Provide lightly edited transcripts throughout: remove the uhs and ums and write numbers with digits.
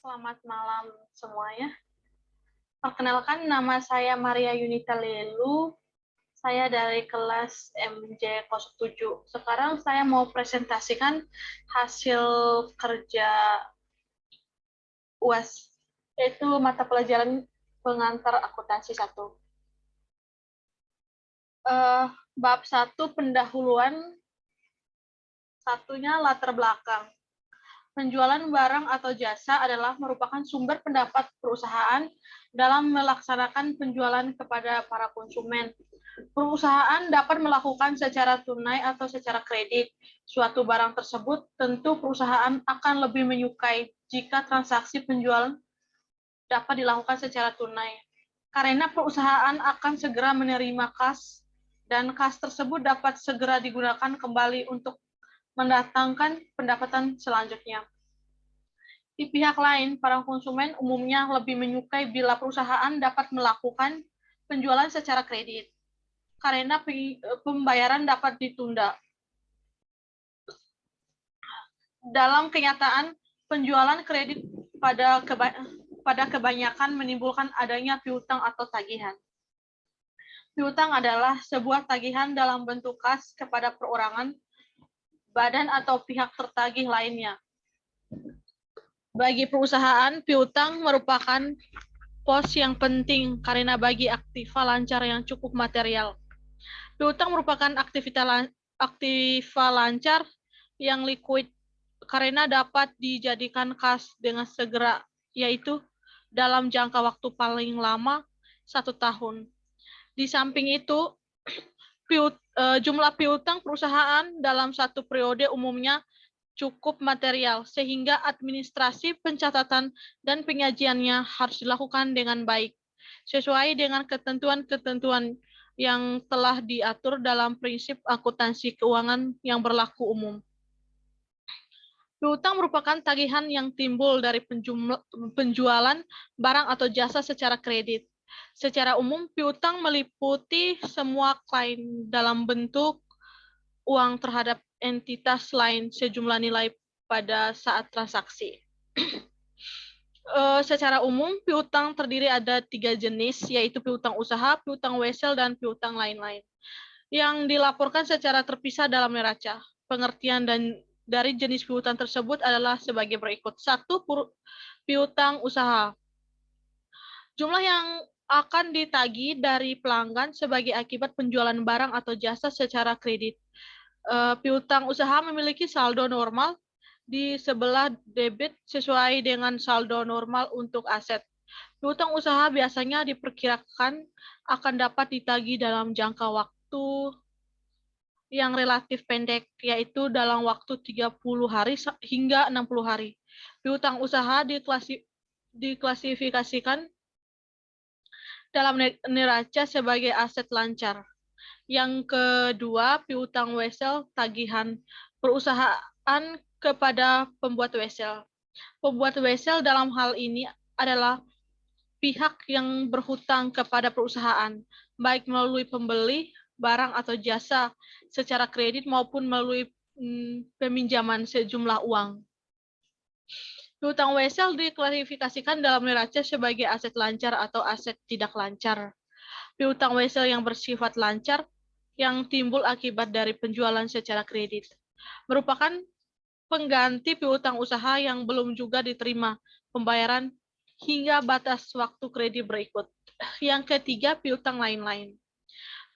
Selamat malam semuanya. Perkenalkan, nama saya Maria Yunita Lelu. Saya dari kelas MJ07. Sekarang saya mau presentasikan hasil kerja UAS, yaitu mata pelajaran pengantar akuntansi 1. Bab 1 pendahuluan, satunya latar belakang. Penjualan barang atau jasa adalah merupakan sumber pendapat perusahaan dalam melaksanakan penjualan kepada para konsumen. Perusahaan dapat melakukan secara tunai atau secara kredit. Suatu barang tersebut, tentu perusahaan akan lebih menyukai jika transaksi penjualan dapat dilakukan secara tunai. Karena perusahaan akan segera menerima kas, dan kas tersebut dapat segera digunakan kembali untuk mendatangkan pendapatan selanjutnya. Di pihak lain, para konsumen umumnya lebih menyukai bila perusahaan dapat melakukan penjualan secara kredit, karena pembayaran dapat ditunda. Dalam kenyataan, penjualan kredit pada kebanyakan menimbulkan adanya piutang atau tagihan. Piutang adalah sebuah tagihan dalam bentuk kas kepada perorangan, badan atau pihak tertagih lainnya. Bagi perusahaan, piutang merupakan pos yang penting karena bagi aktiva lancar yang cukup material. Piutang merupakan aktiva lancar yang liquid karena dapat dijadikan kas dengan segera, yaitu dalam jangka waktu paling lama 1 tahun. Di samping itu, jumlah piutang perusahaan dalam satu periode umumnya cukup material, sehingga administrasi pencatatan dan penyajiannya harus dilakukan dengan baik, sesuai dengan ketentuan-ketentuan yang telah diatur dalam prinsip akuntansi keuangan yang berlaku umum. Piutang merupakan tagihan yang timbul dari penjualan barang atau jasa secara kredit. Secara umum, piutang meliputi semua klaim dalam bentuk uang terhadap entitas lain sejumlah nilai pada saat transaksi. Secara umum, piutang terdiri ada 3 jenis, yaitu piutang usaha, piutang wesel, dan piutang lain-lain, yang dilaporkan secara terpisah dalam neraca. Pengertian dari jenis piutang tersebut adalah sebagai berikut. 1. Piutang usaha. Jumlah yang akan ditagih dari pelanggan sebagai akibat penjualan barang atau jasa secara kredit. Piutang usaha memiliki saldo normal di sebelah debit sesuai dengan saldo normal untuk aset. Piutang usaha biasanya diperkirakan akan dapat ditagih dalam jangka waktu yang relatif pendek, yaitu dalam waktu 30 hari hingga 60 hari. Piutang usaha diklasifikasikan dalam neraca sebagai aset lancar. Yang kedua, piutang wesel, tagihan perusahaan kepada pembuat wesel. Pembuat wesel dalam hal ini adalah pihak yang berhutang kepada perusahaan, baik melalui pembeli barang atau jasa secara kredit maupun melalui peminjaman sejumlah uang. Piutang wesel diklasifikasikan dalam neraca sebagai aset lancar atau aset tidak lancar. Piutang wesel yang bersifat lancar yang timbul akibat dari penjualan secara kredit merupakan pengganti piutang usaha yang belum juga diterima pembayaran hingga batas waktu kredit berikut. Yang ketiga, piutang lain-lain.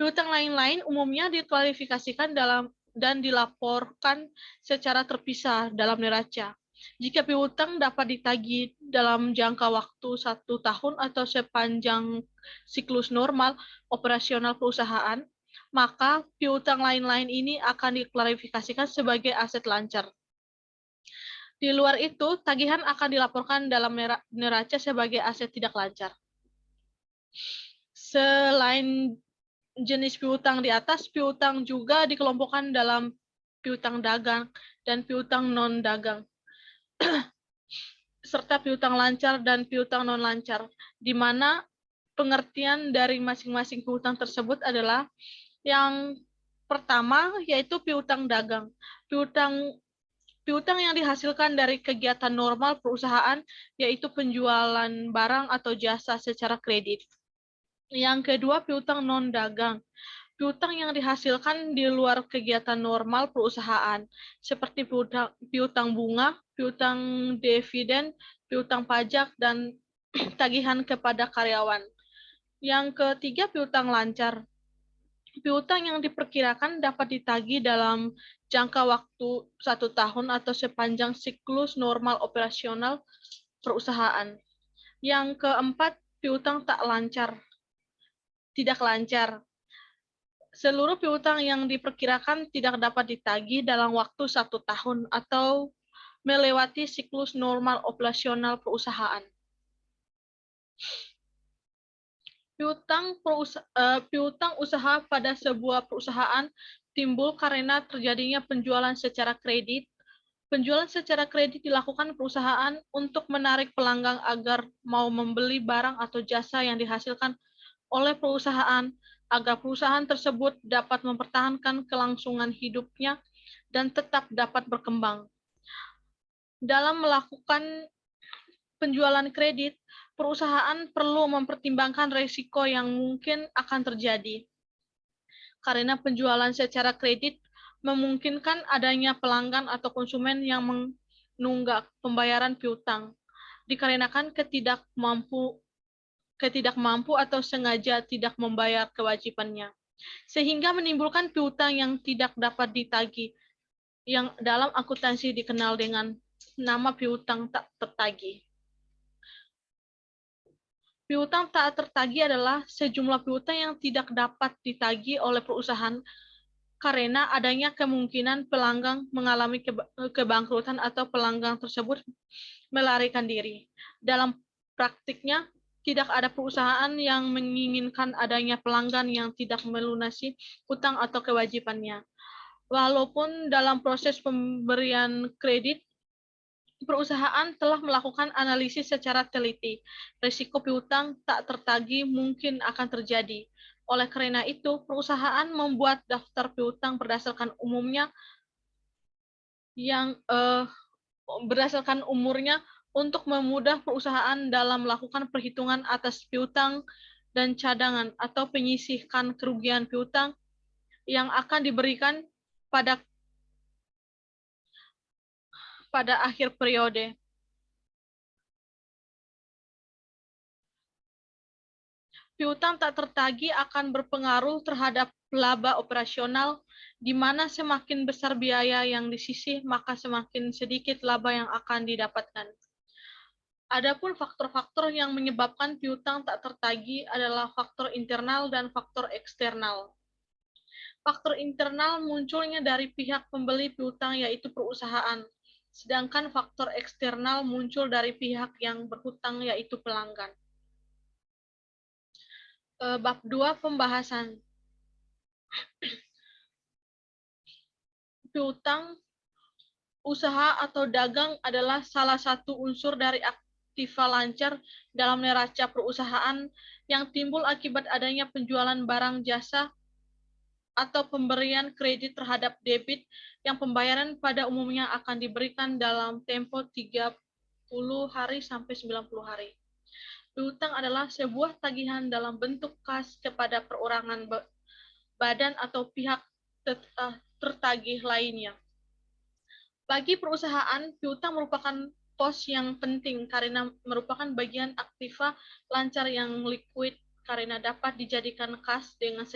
Piutang lain-lain umumnya diklasifikasikan dalam dan dilaporkan secara terpisah dalam neraca. Jika piutang dapat ditagih dalam jangka waktu 1 tahun atau sepanjang siklus normal operasional perusahaan, maka piutang lain-lain ini akan diklarifikasikan sebagai aset lancar. Di luar itu, tagihan akan dilaporkan dalam neraca sebagai aset tidak lancar. Selain jenis piutang di atas, piutang juga dikelompokkan dalam piutang dagang dan piutang non-dagang, serta piutang lancar dan piutang non-lancar, di mana pengertian dari masing-masing piutang tersebut adalah yang pertama, yaitu piutang dagang. Piutang Piutang yang dihasilkan dari kegiatan normal perusahaan, yaitu penjualan barang atau jasa secara kredit. Yang kedua, piutang non-dagang. Piutang yang dihasilkan di luar kegiatan normal perusahaan, seperti piutang bunga, piutang dividen, piutang pajak, dan tagihan kepada karyawan. Yang ketiga, piutang lancar. Piutang yang diperkirakan dapat ditagih dalam jangka waktu 1 tahun atau sepanjang siklus normal operasional perusahaan. Yang keempat, piutang tidak lancar. Seluruh piutang yang diperkirakan tidak dapat ditagih dalam waktu 1 tahun atau melewati siklus normal operasional perusahaan. Piutang usaha pada sebuah perusahaan timbul karena terjadinya penjualan secara kredit. Penjualan secara kredit dilakukan perusahaan untuk menarik pelanggan agar mau membeli barang atau jasa yang dihasilkan oleh perusahaan, agar perusahaan tersebut dapat mempertahankan kelangsungan hidupnya dan tetap dapat berkembang. Dalam melakukan penjualan kredit, perusahaan perlu mempertimbangkan risiko yang mungkin akan terjadi. Karena penjualan secara kredit memungkinkan adanya pelanggan atau konsumen yang menunggak pembayaran piutang, dikarenakan ketidakmampu atau sengaja tidak membayar kewajibannya, sehingga menimbulkan piutang yang tidak dapat ditagih, yang dalam akuntansi dikenal dengan nama piutang tak tertagih. Piutang tak tertagih adalah sejumlah piutang yang tidak dapat ditagih oleh perusahaan karena adanya kemungkinan pelanggan mengalami kebangkrutan atau pelanggan tersebut melarikan diri. Dalam praktiknya, tidak ada perusahaan yang menginginkan adanya pelanggan yang tidak melunasi utang atau kewajibannya. Walaupun dalam proses pemberian kredit, perusahaan telah melakukan analisis secara teliti. Risiko piutang tak tertagih mungkin akan terjadi. Oleh karena itu, perusahaan membuat daftar piutang berdasarkan umurnya untuk memudah perusahaan dalam melakukan perhitungan atas piutang dan cadangan atau penyisihan kerugian piutang yang akan diberikan pada akhir periode. Piutang tak tertagih akan berpengaruh terhadap laba operasional, di mana semakin besar biaya yang disisih, maka semakin sedikit laba yang akan didapatkan. Adapun faktor-faktor yang menyebabkan piutang tak tertagih adalah faktor internal dan faktor eksternal. Faktor internal munculnya dari pihak pembeli piutang, yaitu perusahaan, sedangkan faktor eksternal muncul dari pihak yang berhutang, yaitu pelanggan. Bab 2 pembahasan. Piutang usaha atau dagang adalah salah satu unsur dari aktiva lancar dalam neraca perusahaan yang timbul akibat adanya penjualan barang jasa atau pemberian kredit terhadap debit yang pembayaran pada umumnya akan diberikan dalam tempo 30 hari sampai 90 hari. Piutang adalah sebuah tagihan dalam bentuk kas kepada perorangan, badan atau pihak tertagih lainnya. Bagi perusahaan, piutang merupakan pos yang penting karena merupakan bagian aktiva lancar yang liquid karena dapat dijadikan kas dengan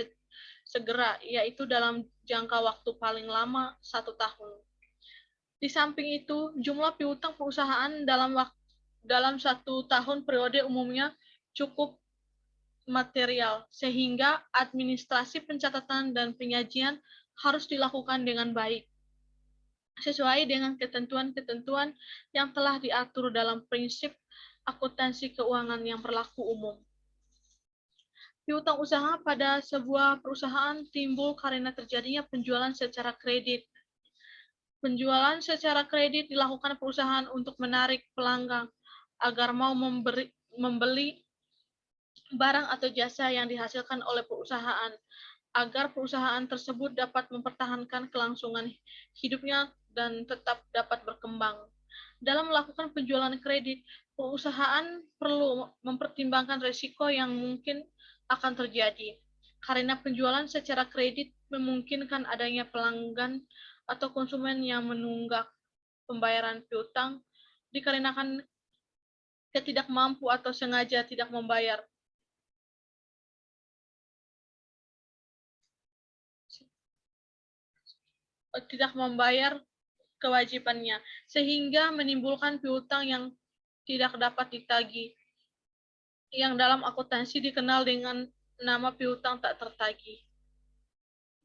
segera, yaitu dalam jangka waktu paling lama 1 tahun. Di samping itu, jumlah piutang perusahaan dalam 1 tahun periode umumnya cukup material, sehingga administrasi pencatatan dan penyajian harus dilakukan dengan baik, sesuai dengan ketentuan-ketentuan yang telah diatur dalam prinsip akuntansi keuangan yang berlaku umum. Piutang usaha pada sebuah perusahaan timbul karena terjadinya penjualan secara kredit. Penjualan secara kredit dilakukan perusahaan untuk menarik pelanggan agar mau membeli barang atau jasa yang dihasilkan oleh perusahaan, agar perusahaan tersebut dapat mempertahankan kelangsungan hidupnya dan tetap dapat berkembang. Dalam melakukan penjualan kredit, perusahaan perlu mempertimbangkan risiko yang mungkin akan terjadi, karena penjualan secara kredit memungkinkan adanya pelanggan atau konsumen yang menunggak pembayaran piutang dikarenakan ketidakmampu atau sengaja tidak membayar. Kewajibannya, sehingga menimbulkan piutang yang tidak dapat ditagih, yang dalam akuntansi dikenal dengan nama piutang tak tertagih.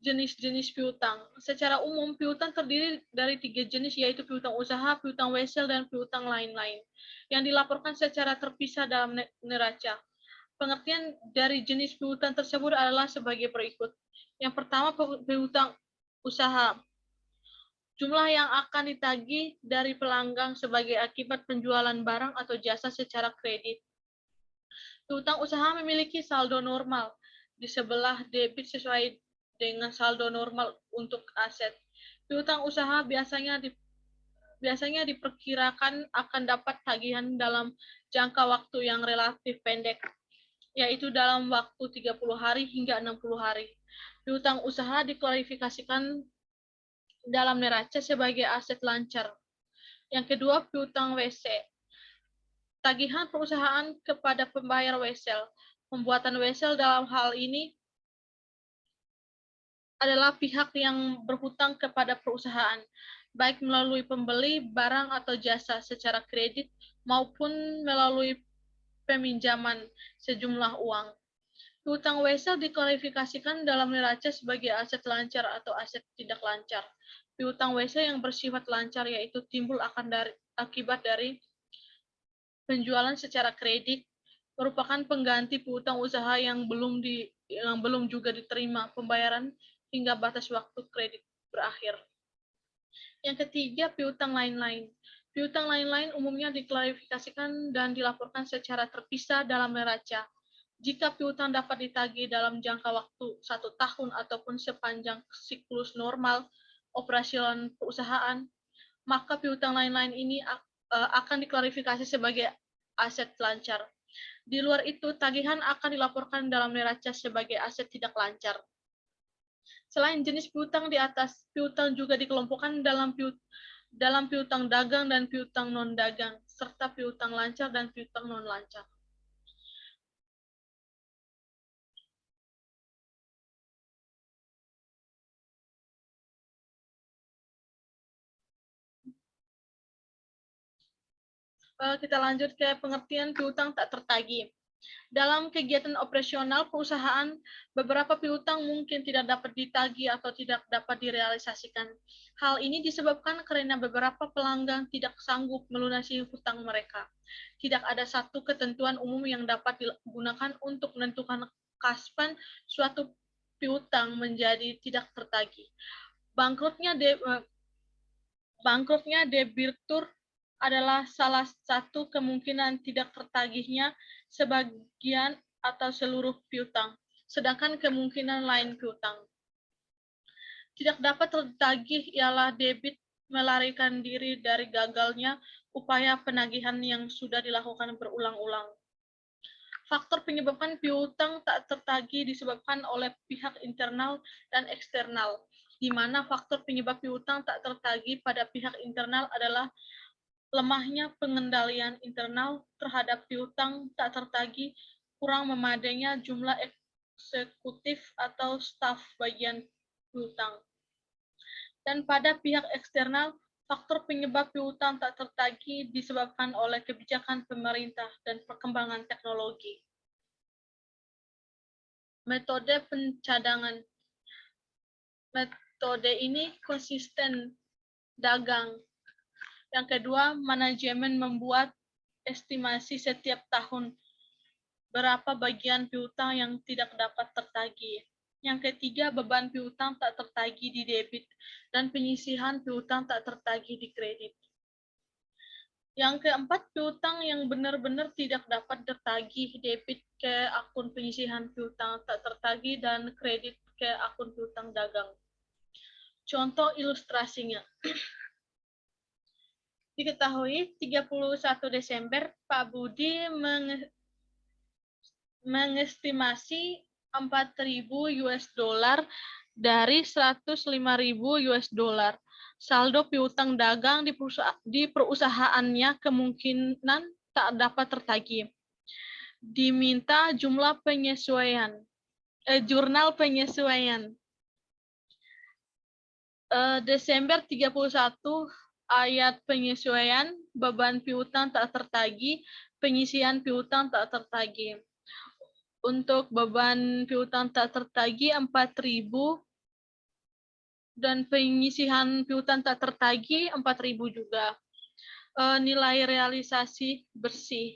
Jenis-jenis piutang. Secara umum, piutang terdiri dari 3 jenis, yaitu piutang usaha, piutang wesel, dan piutang lain-lain, yang dilaporkan secara terpisah dalam neraca. Pengertian dari jenis piutang tersebut adalah sebagai berikut. Yang pertama, piutang usaha. Jumlah yang akan ditagih dari pelanggan sebagai akibat penjualan barang atau jasa secara kredit. Piutang usaha memiliki saldo normal di sebelah debit sesuai dengan saldo normal untuk aset. Piutang usaha biasanya diperkirakan akan dapat tagihan dalam jangka waktu yang relatif pendek, yaitu dalam waktu 30 hari hingga 60 hari. Piutang usaha diklarifikasikan dalam neraca sebagai aset lancar. Yang kedua, piutang WC. Tagihan perusahaan kepada pembayar wesel. Pembuatan wesel dalam hal ini adalah pihak yang berhutang kepada perusahaan, baik melalui pembeli barang atau jasa secara kredit maupun melalui peminjaman sejumlah uang. Piutang wesel diklarifikasikan dalam neraca sebagai aset lancar atau aset tidak lancar. Piutang wesel yang bersifat lancar yaitu timbul akibat dari penjualan secara kredit, merupakan pengganti piutang usaha yang belum juga diterima pembayaran hingga batas waktu kredit berakhir. Yang ketiga, piutang lain-lain. Piutang lain-lain umumnya diklarifikasikan dan dilaporkan secara terpisah dalam neraca. Jika piutang dapat ditagih dalam jangka waktu 1 tahun ataupun sepanjang siklus normal operasional perusahaan, maka piutang lain-lain ini akan diklarifikasi sebagai aset lancar. Di luar itu, tagihan akan dilaporkan dalam neraca sebagai aset tidak lancar. Selain jenis piutang di atas, piutang juga dikelompokkan dalam piutang dagang dan piutang non-dagang, serta piutang lancar dan piutang non-lancar. Kita lanjut ke pengertian piutang tak tertagih. Dalam kegiatan operasional perusahaan, beberapa piutang mungkin tidak dapat ditagih atau tidak dapat direalisasikan. Hal ini disebabkan karena beberapa pelanggan tidak sanggup melunasi hutang mereka. Tidak ada satu ketentuan umum yang dapat digunakan untuk menentukan kapan suatu piutang menjadi tidak tertagih. Bangkrutnya debitur adalah salah satu kemungkinan tidak tertagihnya sebagian atau seluruh piutang, sedangkan kemungkinan lain piutang tidak dapat tertagih ialah debit melarikan diri dari gagalnya upaya penagihan yang sudah dilakukan berulang-ulang. Faktor penyebabkan piutang tak tertagih disebabkan oleh pihak internal dan eksternal, di mana faktor penyebab piutang tak tertagih pada pihak internal adalah lemahnya pengendalian internal terhadap piutang tak tertagih, kurang memadainya jumlah eksekutif atau staf bagian piutang. Dan pada pihak eksternal, faktor penyebab piutang tak tertagih disebabkan oleh kebijakan pemerintah dan perkembangan teknologi. Metode pencadangan. Metode ini konsisten dagang. Yang kedua, manajemen membuat estimasi setiap tahun berapa bagian piutang yang tidak dapat tertagih. Yang ketiga, beban piutang tak tertagih di debit dan penyisihan piutang tak tertagih di kredit. Yang keempat, piutang yang benar-benar tidak dapat tertagih, debit ke akun penyisihan piutang tak tertagih dan kredit ke akun piutang dagang. Contoh ilustrasinya. Diketahui 31 Desember Pak Budi mengestimasi 4.000 US dollar dari 105.000 US dollar. Saldo piutang dagang di perusahaannya kemungkinan tak dapat tertagih. Diminta jumlah penyesuaian, jurnal penyesuaian. Desember 31, ayat penyesuaian, beban piutang tak tertagih, penyisian piutang tak tertagih. Untuk beban piutang tak tertagih 4.000 dan penyisihan piutang tak tertagih 4.000 juga. Nilai realisasi bersih.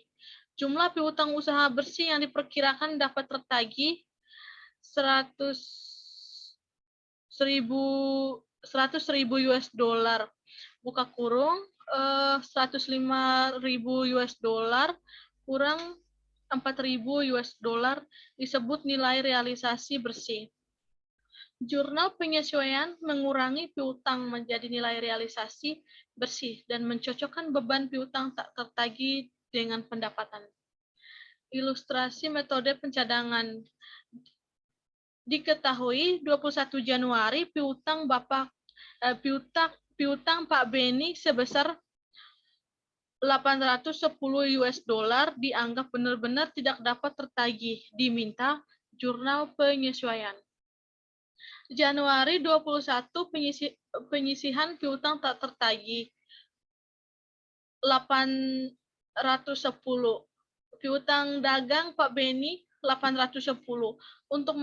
Jumlah piutang usaha bersih yang diperkirakan dapat tertagih 100.000 US dollar, buka kurung 105.000 US dollar kurang 4.000 US dollar disebut nilai realisasi bersih. Jurnal penyesuaian mengurangi piutang menjadi nilai realisasi bersih dan mencocokkan beban piutang tak tertagih dengan pendapatan. Ilustrasi metode pencadangan. Diketahui 21 Januari piutang Pak Beni sebesar 810 US dollar dianggap benar-benar tidak dapat tertagih, diminta jurnal penyesuaian. Januari 21 penyisihan piutang tak tertagih 810. Piutang dagang Pak Beni 810 untuk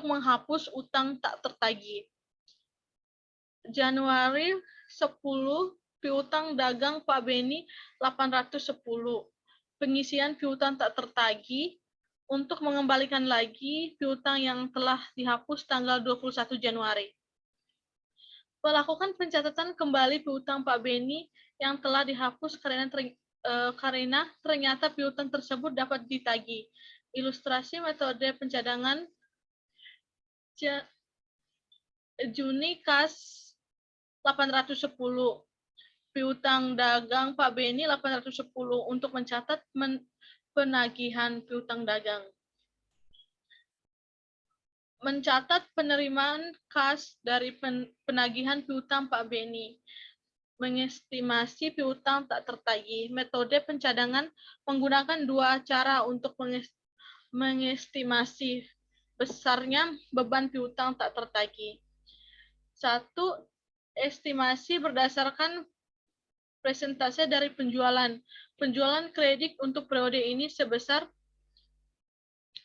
menghapus utang tak tertagih. Januari 10 piutang dagang Pak Beni 810. Pengisian piutang tak tertagih untuk mengembalikan lagi piutang yang telah dihapus tanggal 21 Januari. Melakukan pencatatan kembali piutang Pak Beni yang telah dihapus karena ternyata piutang tersebut dapat ditagih. Ilustrasi metode pencadangan Juni kas 810. Piutang dagang Pak Beni 810 untuk mencatat penagihan piutang dagang. Mencatat penerimaan kas dari penagihan piutang Pak Beni. Mengestimasi piutang tak tertagih. Metode pencadangan menggunakan dua cara untuk mengestimasi besarnya beban piutang tak tertagih. Satu, estimasi berdasarkan persentase dari penjualan. Penjualan kredit untuk periode ini sebesar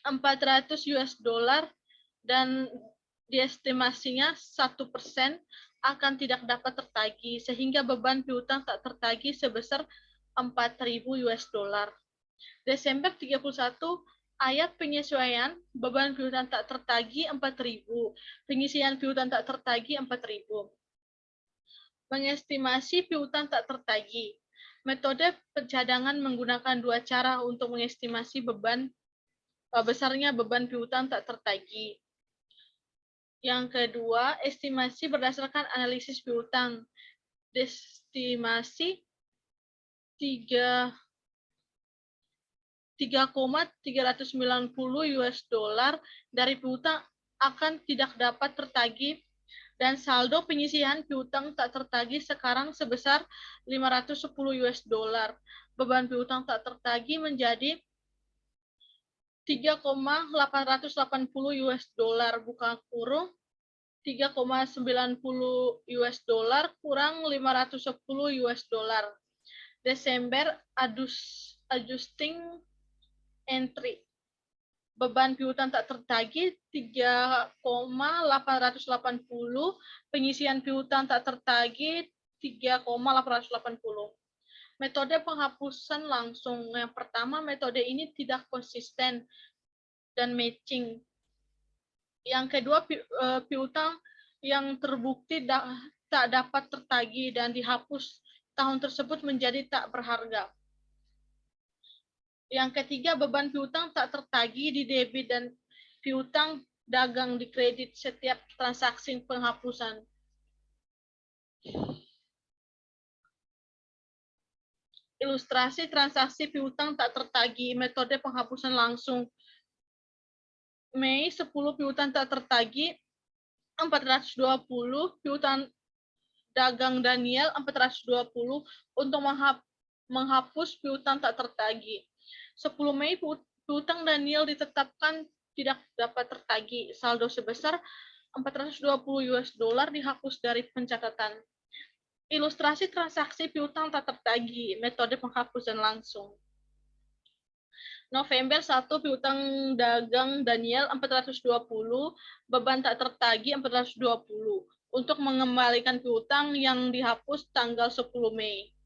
400 US dollar dan diestimasinya 1% akan tidak dapat tertagih, sehingga beban piutang tak tertagih sebesar 4.000 US dollar. Desember 31, ayat penyesuaian, beban piutang tak tertagih 4.000, pengisian piutang tak tertagih 4.000. Mengestimasi piutang tak tertagih. Metode pencadangan menggunakan dua cara untuk mengestimasi besarnya beban piutang tak tertagih. Yang kedua, estimasi berdasarkan analisis piutang. Estimasi 3,390 US dollar dari piutang akan tidak dapat tertagih dan saldo penyisihan piutang tak tertagih sekarang sebesar 510 US dollar. Beban piutang tak tertagih menjadi 3,880 US dollar, buka kurung 3,90 US dollar kurang 510 US dollar. Desember adjusting entry. Beban piutang tak tertagih 3,880, penyisian piutang tak tertagih 3,880. Metode penghapusan langsung. Yang pertama, metode ini tidak konsisten dan matching. Yang kedua, piutang yang terbukti tak dapat tertagih dan dihapus tahun tersebut menjadi tak berharga. Yang ketiga, beban piutang tak tertagih di debit dan piutang dagang di kredit setiap transaksi penghapusan. Ilustrasi transaksi piutang tak tertagih, metode penghapusan langsung. Mei 10 piutang tak tertagih, 420 piutang dagang Daniel 420 untuk menghapus piutang tak tertagih. 10 Mei piutang Daniel ditetapkan tidak dapat tertagih. Saldo sebesar 420 US dollar dihapus dari pencatatan. Ilustrasi transaksi piutang tak tertagih, metode penghapusan langsung. November 1 piutang dagang Daniel 420, beban tak tertagih 420 untuk mengembalikan piutang yang dihapus tanggal 10 Mei.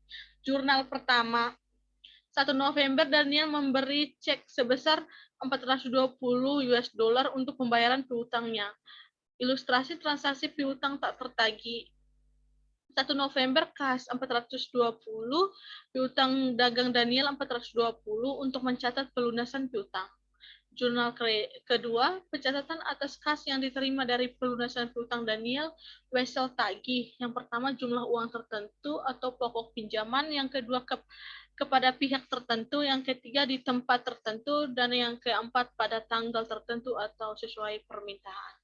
Jurnal pertama 1 November Daniel memberi cek sebesar 420 US dollar untuk pembayaran piutangnya. Ilustrasi transaksi piutang tak tertagih. 1 November kas 420, piutang dagang Daniel 420 untuk mencatat pelunasan piutang. Jurnal kedua, pencatatan atas kas yang diterima dari pelunasan piutang Daniel, wesel tagih. Yang pertama, jumlah uang tertentu atau pokok pinjaman. Yang kedua, kepada pihak tertentu. Yang ketiga, di tempat tertentu. Dan yang keempat, pada tanggal tertentu atau sesuai permintaan.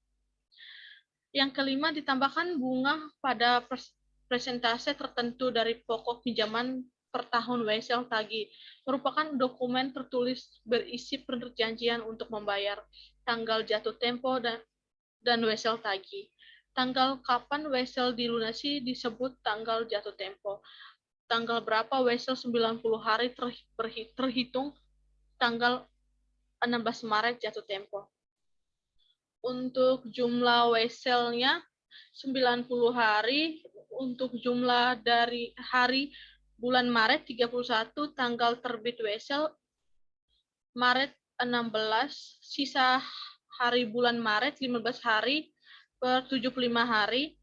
Yang kelima, ditambahkan bunga pada presentase tertentu dari pokok pinjaman per tahun wesel tagih. Merupakan dokumen tertulis berisi perjanjian untuk membayar, tanggal jatuh tempo, dan wesel tagih. Tanggal kapan wesel dilunasi disebut tanggal jatuh tempo. Tanggal berapa wesel 90 hari terhitung tanggal 16 Maret jatuh tempo. Untuk jumlah weselnya 90 hari, untuk jumlah dari hari bulan Maret 31, tanggal terbit wesel Maret 16, sisa hari bulan Maret 15 hari per 75 hari,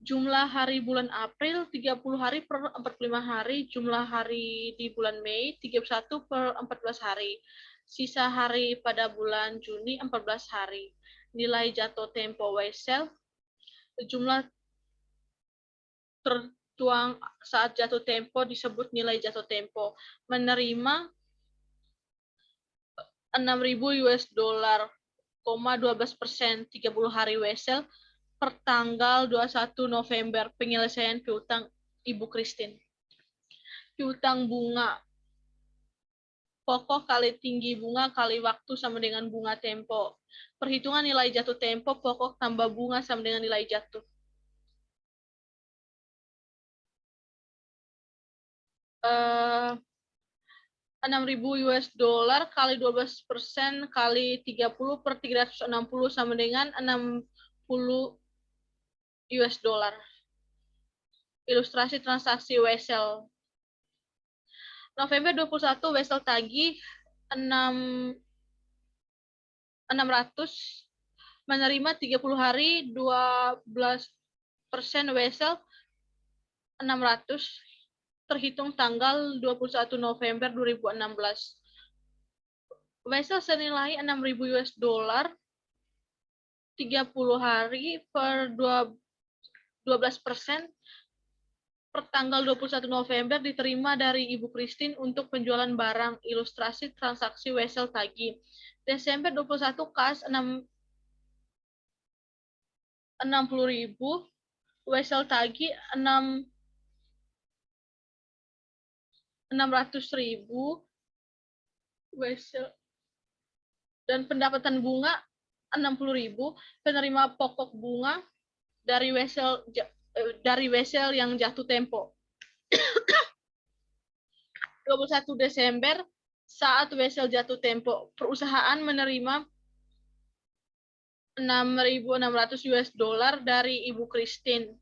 jumlah hari bulan April 30 hari per 45 hari, jumlah hari di bulan Mei 31 per 14 hari, sisa hari pada bulan Juni 14 hari. Nilai jatuh tempo wesel, jumlah tertuang saat jatuh tempo disebut nilai jatuh tempo. Menerima 6.000 US dollar, 12% 30 hari wesel per tanggal 21 November penyelesaian piutang Ibu Christine. Piutang bunga pokok kali tinggi bunga kali waktu sama dengan bunga tempo. Perhitungan nilai jatuh tempo pokok tambah bunga sama dengan nilai jatuh. 6.000 US dollar kali 12% kali 30 per 360 sama dengan 60 US dollar. Ilustrasi transaksi wesel. November 21 wesel tagih 600 menerima 30 hari 12% wesel 600 terhitung tanggal 21 November 2016. Wesel senilai 6.000 US dollar 30 hari per 12% per tanggal 21 November diterima dari Ibu Christine untuk penjualan barang. Ilustrasi transaksi wesel tagih. Desember 21 kas 60.000, wesel tagih 600.000, wesel dan pendapatan bunga 60.000, penerima pokok bunga dari wesel yang jatuh tempo. 21 Desember saat wesel jatuh tempo, perusahaan menerima 6.600 US dollar dari Ibu Christine.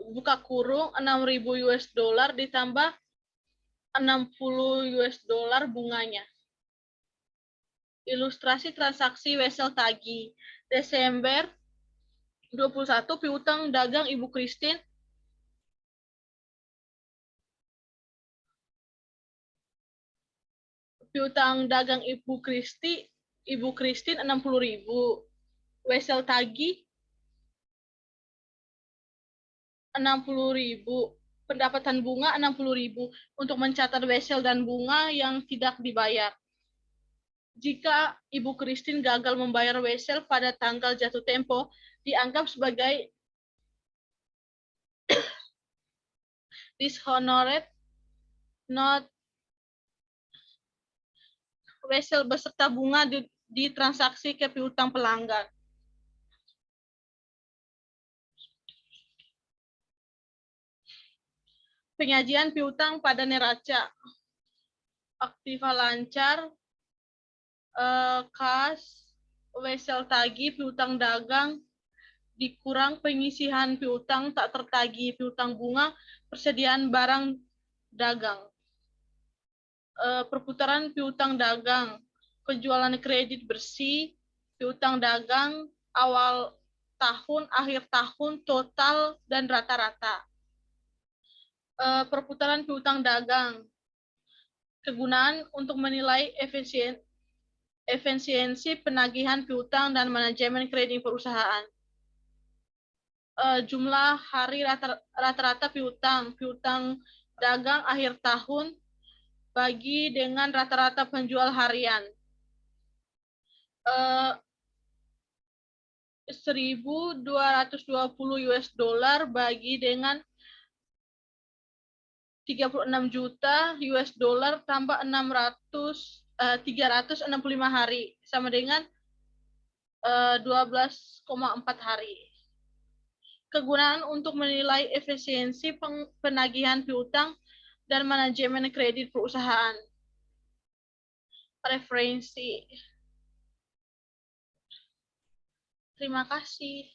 Buka kurung 6.000 US dollar ditambah 60 US dollar bunganya. Ilustrasi transaksi wesel tagih. Desember 21 piutang dagang Ibu Christine piutang dagang Ibu Christine 60.000. Wesel tagih 60.000. Pendapatan bunga 60.000 untuk mencatat wesel dan bunga yang tidak dibayar. Jika Ibu Christine gagal membayar wesel pada tanggal jatuh tempo, dianggap sebagai dishonored not wesel beserta bunga di transaksi ke piutang pelanggan. Penyajian piutang pada neraca. Aktiva lancar, kas, wesel tagih, piutang dagang, dikurang pengisian piutang tak tertagih, piutang bunga, persediaan barang dagang. Perputaran piutang dagang, penjualan kredit bersih, piutang dagang, awal tahun, akhir tahun, total, dan rata-rata. Perputaran piutang dagang, kegunaan untuk menilai efisiensi penagihan piutang dan manajemen kredit perusahaan. Jumlah hari rata-rata piutang dagang akhir tahun bagi dengan rata-rata penjual harian. 1.220 US dollar bagi dengan 36 juta US dollar tambah 365 hari sama dengan 12,4 hari. Kegunaan untuk menilai efisiensi penagihan piutang dan manajemen kredit perusahaan. Referensi. Terima kasih.